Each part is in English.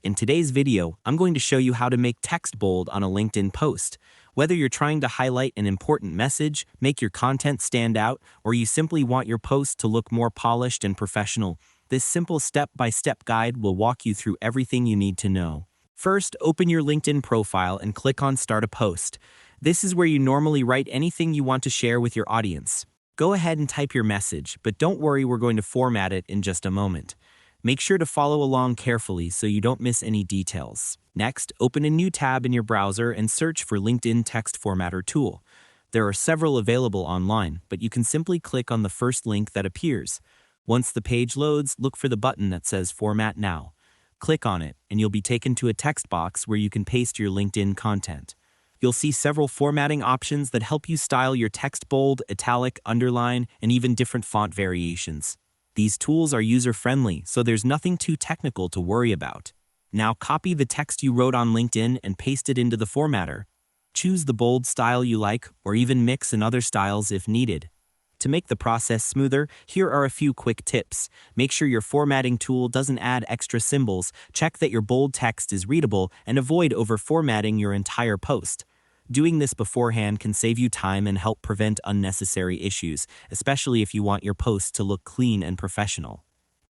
In today's video, I'm going to show you how to make text bold on a LinkedIn post. Whether you're trying to highlight an important message, make your content stand out, or you simply want your post to look more polished and professional, this simple step-by-step guide will walk you through everything you need to know. First, open your LinkedIn profile and click on Start a Post. This is where you normally write anything you want to share with your audience. Go ahead and type your message, but don't worry, we're going to format it in just a moment. Make sure to follow along carefully so you don't miss any details. Next, open a new tab in your browser and search for LinkedIn Text Formatter tool. There are several available online, but you can simply click on the first link that appears. Once the page loads, look for the button that says Format Now. Click on it, and you'll be taken to a text box where you can paste your LinkedIn content. You'll see several formatting options that help you style your text bold, italic, underline, and even different font variations. These tools are user-friendly, so there's nothing too technical to worry about. Now copy the text you wrote on LinkedIn and paste it into the formatter. Choose the bold style you like, or even mix in other styles if needed. To make the process smoother, here are a few quick tips. Make sure your formatting tool doesn't add extra symbols, check that your bold text is readable, and avoid over-formatting your entire post. Doing this beforehand can save you time and help prevent unnecessary issues, especially if you want your post to look clean and professional.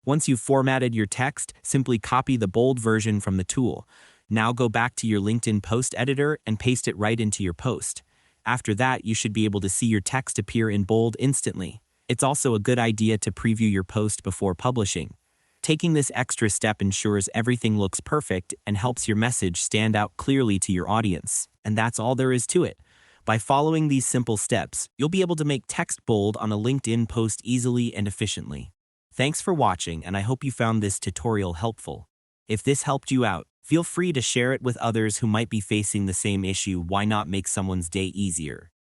Once you've formatted your text, simply copy the bold version from the tool. Now go back to your LinkedIn post editor and paste it right into your post. After that, you should be able to see your text appear in bold instantly. It's also a good idea to preview your post before publishing. Taking this extra step ensures everything looks perfect and helps your message stand out clearly to your audience. And that's all there is to it. By following these simple steps, you'll be able to make text bold on a LinkedIn post easily and efficiently. Thanks for watching, and I hope you found this tutorial helpful. If this helped you out, feel free to share it with others who might be facing the same issue. Why not make someone's day easier?